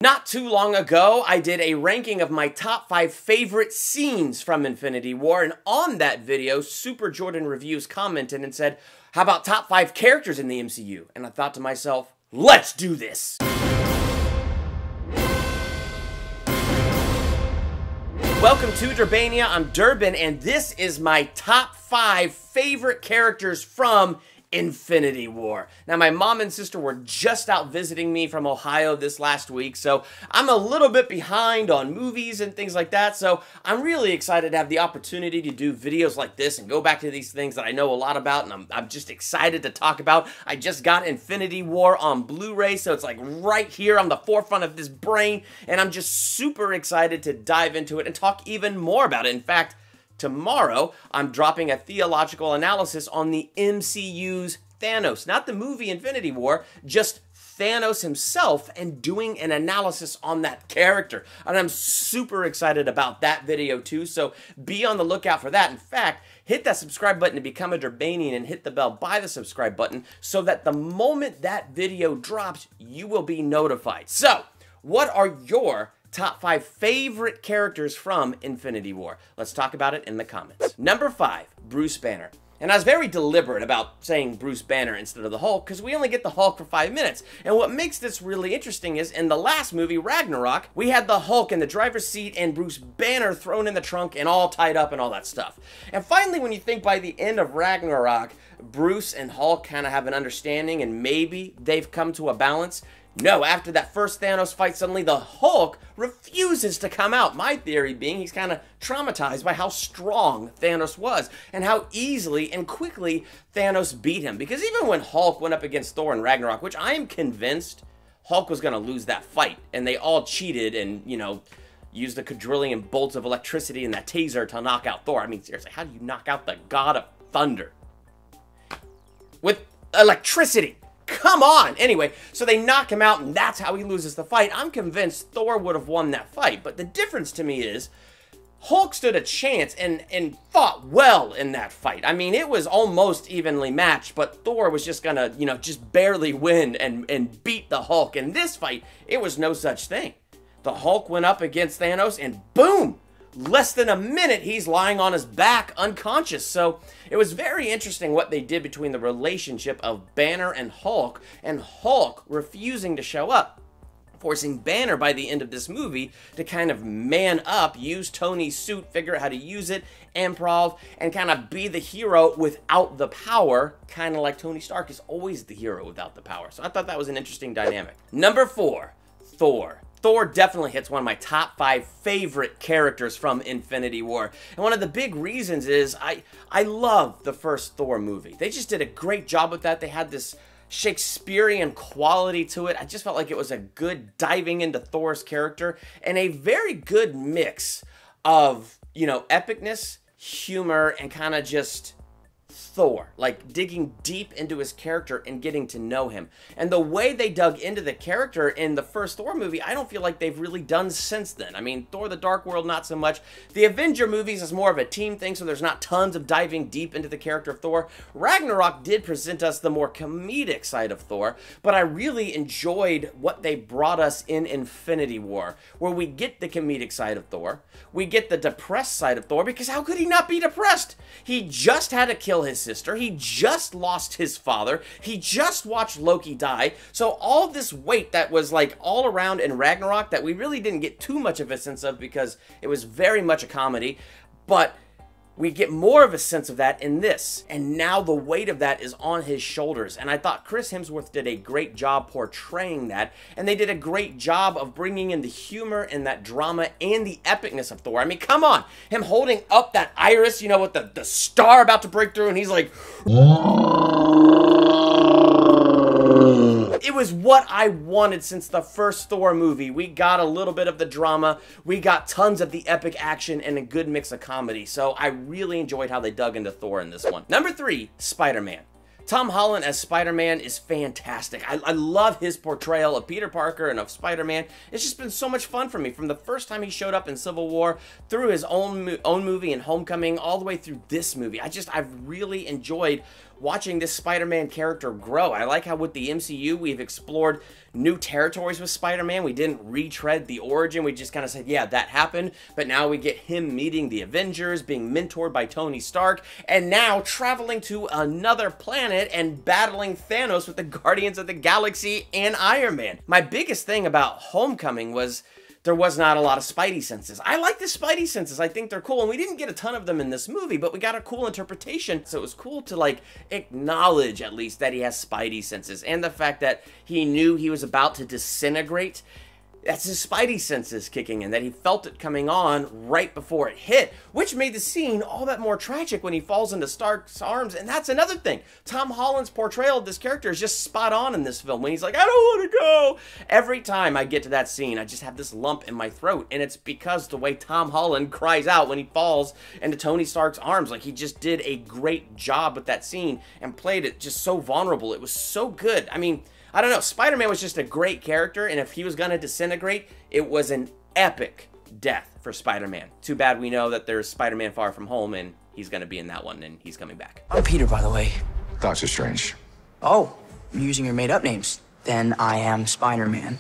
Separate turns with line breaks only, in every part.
Not too long ago, I did a ranking of my top 5 favorite scenes from Infinity War, and on that video, Super Jordan Reviews commented and said, how about top 5 characters in the MCU? And I thought to myself, let's do this! Welcome to Durbania, I'm Durbin, and this is my top 5 favorite characters from Infinity War. Now, my mom and sister were just out visiting me from Ohio this last week, so I'm a little bit behind on movies and things like that, so I'm really excited to have the opportunity to do videos like this and go back to these things that I know a lot about, and I'm just excited to talk about. I just got Infinity War on Blu-ray, so it's like right here on the forefront of this brain, and I'm just super excited to dive into it and talk even more about it. In fact, tomorrow, I'm dropping a theological analysis on the MCU's Thanos. Not the movie Infinity War, just Thanos himself, and doing an analysis on that character. And I'm super excited about that video too, so be on the lookout for that. In fact, hit that subscribe button to become a Durbanian and hit the bell by the subscribe button so that the moment that video drops, you will be notified. So, what are your top 5 favorite characters from Infinity War? Let's talk about it in the comments. Number 5, Bruce Banner. And I was very deliberate about saying Bruce Banner instead of the Hulk because we only get the Hulk for 5 minutes. And what makes this really interesting is in the last movie, Ragnarok, we had the Hulk in the driver's seat and Bruce Banner thrown in the trunk and all tied up and all that stuff. And finally, when you think by the end of Ragnarok, Bruce and Hulk kind of have an understanding and maybe they've come to a balance. No, after that first Thanos fight, suddenly the Hulk refuses to come out. My theory being he's kind of traumatized by how strong Thanos was and how easily and quickly Thanos beat him. Because even when Hulk went up against Thor in Ragnarok, which I am convinced Hulk was going to lose that fight, and they all cheated and, you know, used the quadrillion bolts of electricity and that taser to knock out Thor. I mean, seriously, how do you knock out the god of thunder with electricity? Come on! Anyway, so they knock him out, and that's how he loses the fight. I'm convinced Thor would have won that fight, but the difference to me is Hulk stood a chance and fought well in that fight. I mean, it was almost evenly matched, but Thor was just gonna, you know, just barely win and beat the Hulk. In this fight, it was no such thing. The Hulk went up against Thanos, and boom! Less than a minute, he's lying on his back, unconscious. So it was very interesting what they did between the relationship of Banner and Hulk refusing to show up, forcing Banner by the end of this movie to kind of man up, use Tony's suit, figure out how to use it, improv, and kind of be the hero without the power, kind of like Tony Stark is always the hero without the power. So I thought that was an interesting dynamic. Number 4, Thor. Thor definitely hits one of my top 5 favorite characters from Infinity War. And one of the big reasons is I love the first Thor movie. They just did a great job with that. They had this Shakespearean quality to it. I just felt like it was a good diving into Thor's character and a very good mix of, you know, epicness, humor, and kind of just Thor, like digging deep into his character and getting to know him. And the way they dug into the character in the first Thor movie, I don't feel like they've really done since then. I mean, Thor the Dark World, not so much. The Avenger movies is more of a team thing, so there's not tons of diving deep into the character of Thor. Ragnarok did present us the more comedic side of Thor, but I really enjoyed what they brought us in Infinity War, where we get the comedic side of Thor, we get the depressed side of Thor, because how could he not be depressed? He just had to kill his sister, he just lost his father, he just watched Loki die, so all this weight that was like all around in Ragnarok that we really didn't get too much of a sense of because it was very much a comedy, but we get more of a sense of that in this, and now the weight of that is on his shoulders, and I thought Chris Hemsworth did a great job portraying that, and they did a great job of bringing in the humor and that drama and the epicness of Thor. I mean, come on, him holding up that iris, you know, with the star about to break through, and he's like, it was what I wanted since the first Thor movie. We got a little bit of the drama, we got tons of the epic action, and a good mix of comedy. So I really enjoyed how they dug into Thor in this one. Number 3, Spider-Man. Tom Holland as Spider-Man is fantastic. I love his portrayal of Peter Parker and of Spider-Man. It's just been so much fun for me from the first time he showed up in Civil War, through his own movie in Homecoming, all the way through this movie. I've really enjoyed watching this Spider-Man character grow. I like how with the MCU, we've explored new territories with Spider-Man. We didn't retread the origin. We just kind of said, yeah, that happened. But now we get him meeting the Avengers, being mentored by Tony Stark, and now traveling to another planet and battling Thanos with the Guardians of the Galaxy and Iron Man. My biggest thing about Homecoming was there was not a lot of Spidey senses. I like the Spidey senses. I think they're cool. And we didn't get a ton of them in this movie, but we got a cool interpretation. So it was cool to like acknowledge at least that he has Spidey senses. And the fact that he knew he was about to disintegrate. That's his Spidey senses kicking in, that he felt it coming on right before it hit, which made the scene all that more tragic when he falls into Stark's arms. And that's another thing. Tom Holland's portrayal of this character is just spot on in this film. When he's like, I don't want to go. Every time I get to that scene, I just have this lump in my throat. And it's because the way Tom Holland cries out when he falls into Tony Stark's arms. Like, he just did a great job with that scene and played it just so vulnerable. It was so good. I mean, I don't know, Spider-Man was just a great character, and if he was going to disintegrate, it was an epic death for Spider-Man. Too bad we know that there's Spider-Man Far From Home, and he's going to be in that one, and he's coming back.
I'm Peter, by the way.
Doctor Strange.
Oh, you're using your made-up names. Then I am Spider-Man.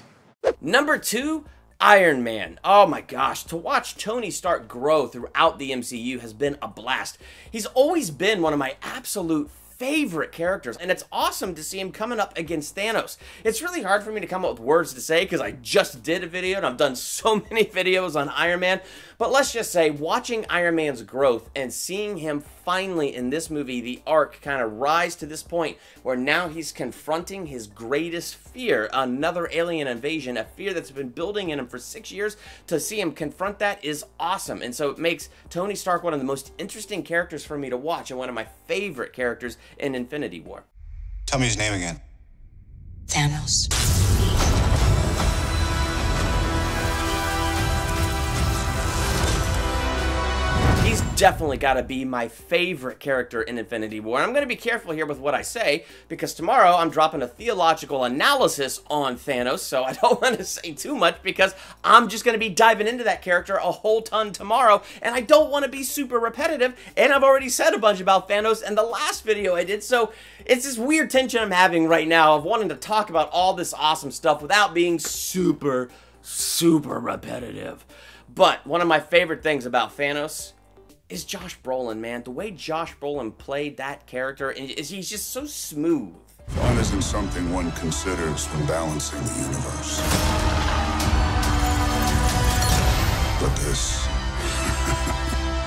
Number 2, Iron Man. Oh my gosh, to watch Tony Stark grow throughout the MCU has been a blast. He's always been one of my absolute favorite characters, and it's awesome to see him coming up against Thanos. It's really hard for me to come up with words to say because I just did a video and I've done so many videos on Iron Man, but let's just say watching Iron Man's growth and seeing him finally in this movie, the arc kind of rise to this point where now he's confronting his greatest fear, another alien invasion, a fear that's been building in him for 6 years. To see him confront that is awesome, and so it makes Tony Stark one of the most interesting characters for me to watch and one of my favorite characters in Infinity War.
Tell me his name again.
Thanos.
He's definitely got to be my favorite character in Infinity War. And I'm going to be careful here with what I say, because tomorrow I'm dropping a theological analysis on Thanos, so I don't want to say too much because I'm just going to be diving into that character a whole ton tomorrow, and I don't want to be super repetitive, and I've already said a bunch about Thanos in the last video I did, so it's this weird tension I'm having right now of wanting to talk about all this awesome stuff without being super repetitive. But one of my favorite things about Thanos is Josh Brolin, man. The way Josh Brolin played that character, is he's just so smooth.
Fun isn't something one considers when balancing the universe. But this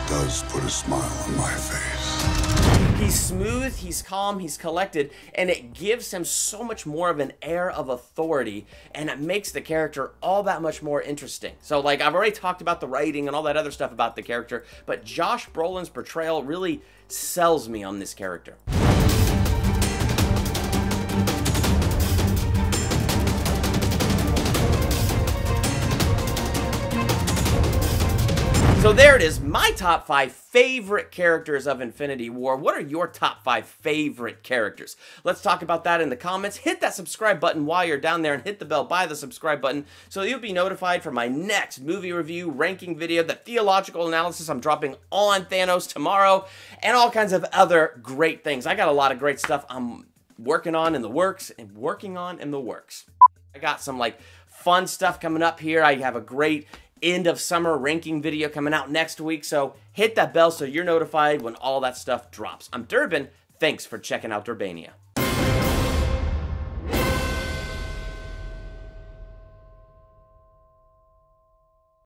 does put a smile on my face.
He's smooth, he's calm, he's collected, and it gives him so much more of an air of authority, and it makes the character all that much more interesting. So, like, I've already talked about the writing and all that other stuff about the character, but Josh Brolin's portrayal really sells me on this character. So there it is, my top 5 favorite characters of Infinity War. What are your top 5 favorite characters? Let's talk about that in the comments. Hit that subscribe button while you're down there and hit the bell by the subscribe button so you'll be notified for my next movie review, ranking video, the theological analysis I'm dropping on Thanos tomorrow, and all kinds of other great things. I got a lot of great stuff I'm working on in the works. I got some like fun stuff coming up here. I have a great end of summer ranking video coming out next week, so hit that bell so you're notified when all that stuff drops. I'm Durbin. Thanks for checking out Durbania.